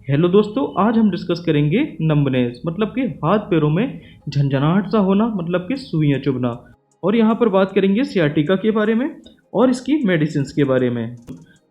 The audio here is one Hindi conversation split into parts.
हेलो दोस्तों, आज हम डिस्कस करेंगे नंबनेस मतलब कि हाथ पैरों में झंझनाहट सा होना, मतलब कि सुइयां चुभना। और यहाँ पर बात करेंगे सियाटिका के बारे में और इसकी मेडिसिन के बारे में।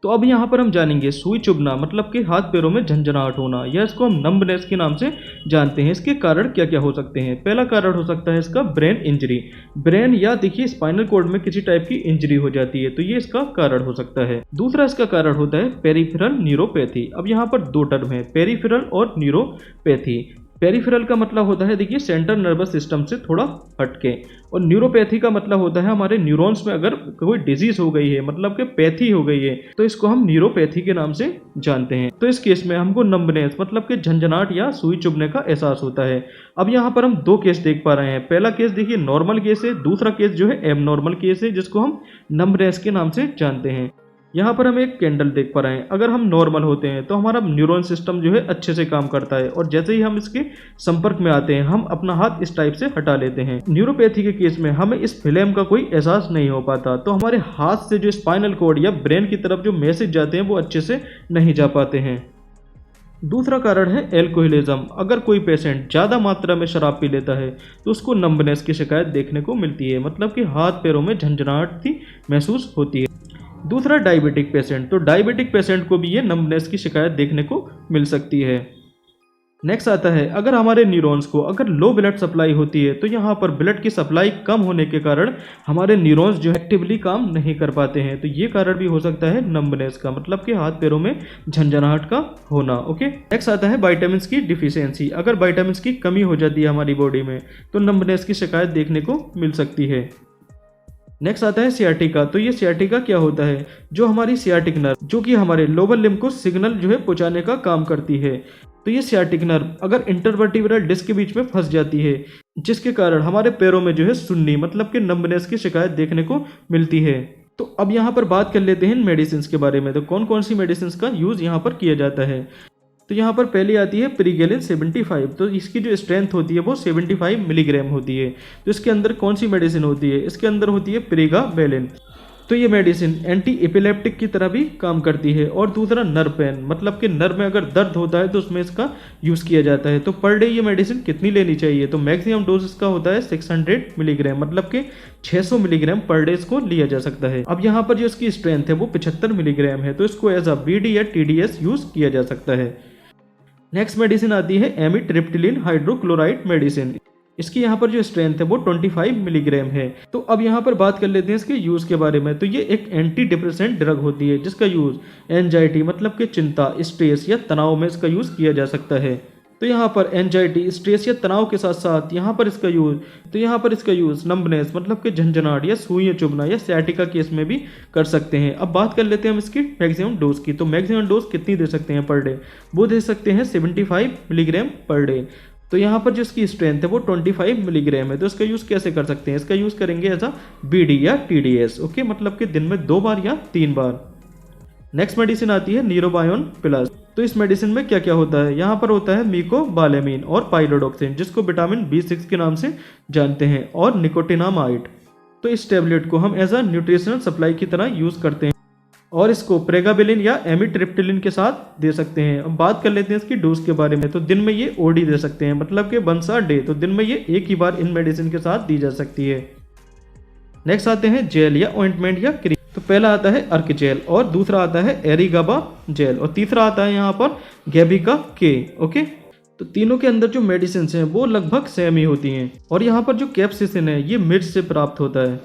तो अब यहाँ पर हम जानेंगे सुई चुभना मतलब कि हाथ पैरों में झंझनाहट होना, या इसको हम नंबनेस के नाम से जानते हैं। इसके कारण क्या क्या हो सकते हैं? पहला कारण हो सकता है इसका ब्रेन इंजरी। ब्रेन या देखिए स्पाइनल कॉर्ड में किसी टाइप की इंजरी हो जाती है, तो ये इसका कारण हो सकता है। दूसरा इसका कारण होता है पेरिफेरल न्यूरोपैथी। अब यहाँ पर दो टर्म है, पेरिफेरल और न्यूरोपैथी। पेरिफेरल का मतलब होता है देखिए सेंट्रल नर्वस सिस्टम से थोड़ा हटके, और न्यूरोपैथी का मतलब होता है हमारे न्यूरॉन्स में अगर कोई डिजीज हो गई है, मतलब कि पैथी हो गई है, तो इसको हम न्यूरोपैथी के नाम से जानते हैं। तो इस केस में हमको नंबनेस मतलब कि झंझनाहट या सुई चुभने का एहसास होता है। अब यहाँ पर हम दो केस देख पा रहे हैं। पहला केस देखिए नॉर्मल केस है, दूसरा केस जो है एबनॉर्मल केस है, जिसको हम नंबनेस के नाम से जानते हैं। यहाँ पर हम एक कैंडल देख पा रहे हैं। अगर हम नॉर्मल होते हैं तो हमारा न्यूरॉन सिस्टम जो है अच्छे से काम करता है, और जैसे ही हम इसके संपर्क में आते हैं हम अपना हाथ इस टाइप से हटा लेते हैं। न्यूरोपैथी के केस में हमें इस फ्लेम का कोई एहसास नहीं हो पाता, तो हमारे हाथ से जो स्पाइनल कॉर्ड या ब्रेन की तरफ जो मैसेज जाते हैं वो अच्छे से नहीं जा पाते हैं। दूसरा कारण है एल्कोहलिज्म। अगर कोई पेशेंट ज़्यादा मात्रा में शराब पी लेता है तो उसको नंबनेस की शिकायत देखने को मिलती है, मतलब कि हाथ पैरों में झंझनाहट सी महसूस होती है। दूसरा डायबिटिक पेशेंट, तो डायबिटिक पेशेंट को भी ये नंबनेस की शिकायत देखने को मिल सकती है। नेक्स्ट आता है, अगर हमारे न्यूरॉन्स को अगर लो ब्लड सप्लाई होती है तो यहाँ पर ब्लड की सप्लाई कम होने के कारण हमारे न्यूरॉन्स जो एक्टिवली काम नहीं कर पाते हैं, तो ये कारण भी हो सकता है नंबनेस का, मतलब कि हाथ पैरों में झंझनाहट का होना। ओके, नेक्स्ट आता है विटामिन की डिफिशियंसी। अगर विटामिन की कमी हो जाती है हमारी बॉडी में तो नंबनेस की शिकायत देखने को मिल सकती है। नेक्स्ट आता है सियाटिका। तो ये सियाटिका क्या होता है? जो हमारी सियाटिक नर्व जो कि हमारे लोअर लिम्ब को सिग्नल जो है पहुंचाने का काम करती है, तो ये सियाटिक नर्व अगर इंटरवर्टिब्रल डिस्क के बीच में फंस जाती है, जिसके कारण हमारे पैरों में जो है सुन्नी मतलब कि नंबनेस की शिकायत देखने को मिलती है। तो अब यहाँ पर बात कर लेते हैं मेडिसिन के बारे में। तो कौन कौन सी मेडिसिन का यूज़ यहाँ पर किया जाता है? तो यहाँ पर पहली आती है प्रीगेलिन 75। तो इसकी जो स्ट्रेंथ होती है वो 75 मिलीग्राम होती है। तो इसके अंदर कौन सी मेडिसिन होती है? इसके अंदर होती है प्रेगाबेलिन। तो ये मेडिसिन एंटी एपिलेप्टिक की तरह भी काम करती है। और दूसरा नर्व पेन, मतलब कि नर्व में अगर दर्द होता है तो उसमें इसका यूज़ किया जाता है। तो पर डे ये मेडिसिन कितनी लेनी चाहिए? तो मैक्सिमम डोज इसका होता है 600 मिलीग्राम, मतलब कि 600 मिलीग्राम पर डे इसको लिया जा सकता है। अब यहाँ पर जो इसकी स्ट्रेंथ है वो 75 मिलीग्राम है, तो इसको एज अ बीडी या टीडीएस यूज़ किया जा सकता है। नेक्स्ट मेडिसिन आती है एमिट्रिप्टिलिन हाइड्रोक्लोराइड मेडिसिन। इसकी यहाँ पर जो स्ट्रेंथ है वो 25 मिलीग्राम है। तो अब यहाँ पर बात कर लेते हैं इसके यूज़ के बारे में। तो ये एक एंटी डिप्रेसेंट ड्रग होती है, जिसका यूज़ एंजाइटी मतलब कि चिंता, स्ट्रेस या तनाव में इसका यूज़ किया जा सकता है। तो यहाँ पर एंजाइटी, स्ट्रेस या तनाव के साथ साथ यहाँ पर इसका यूज़ नंबनेस मतलब कि झंझनाहट या सुइयां चुभना या सciatica केस में भी कर सकते हैं। अब बात कर लेते हैं हम इसकी मैक्सिमम डोज की। तो मैक्सिमम डोज कितनी दे सकते हैं पर डे? वो दे सकते हैं 75 मिलीग्राम पर डे। तो यहाँ पर जो इसकी स्ट्रेंथ है वो 25 मिलीग्राम है। तो इसका यूज़ कैसे कर सकते हैं? इसका यूज़ करेंगे एज अ बीडी या टीडीएस। ओके, मतलब कि दिन में 2 बार या 3 बार। नेक्स्ट मेडिसिन आती है नीरोबायोन प्लस। तो इस मेडिसिन में क्या क्या होता है? यहाँ पर होता है मिकोबालेमिन और पाइलोडोक्सिन, जिसको विटामिन B6 के नाम से जानते हैं, और निकोटिनामाइड। तो इस टेबलेट को हम एज अ न्यूट्रिशनल सप्लाई की तरह यूज़ करते हैं, और इसको प्रेगाबेलिन या एमिट्रिप्टिलिन के साथ दे सकते हैं। अब बात कर लेते हैं इसकी डोज के बारे में। तो दिन में ये ओडी दे सकते हैं, मतलब कि 1 a डे। तो दिन में ये एक ही बार इन मेडिसिन के साथ दी जा सकती है। नेक्स्ट आते हैं जेल या ऑइंटमेंट या क्रीम। तो पहला आता है अर्क जेल, और दूसरा आता है एरिगाबा जेल, और तीसरा आता है यहाँ पर गैबिका के। ओके, तो तीनों के अंदर जो मेडिसिन हैं वो लगभग सेम ही होती हैं। और यहाँ पर जो कैप्सिसिन है ये मिर्च से प्राप्त होता है।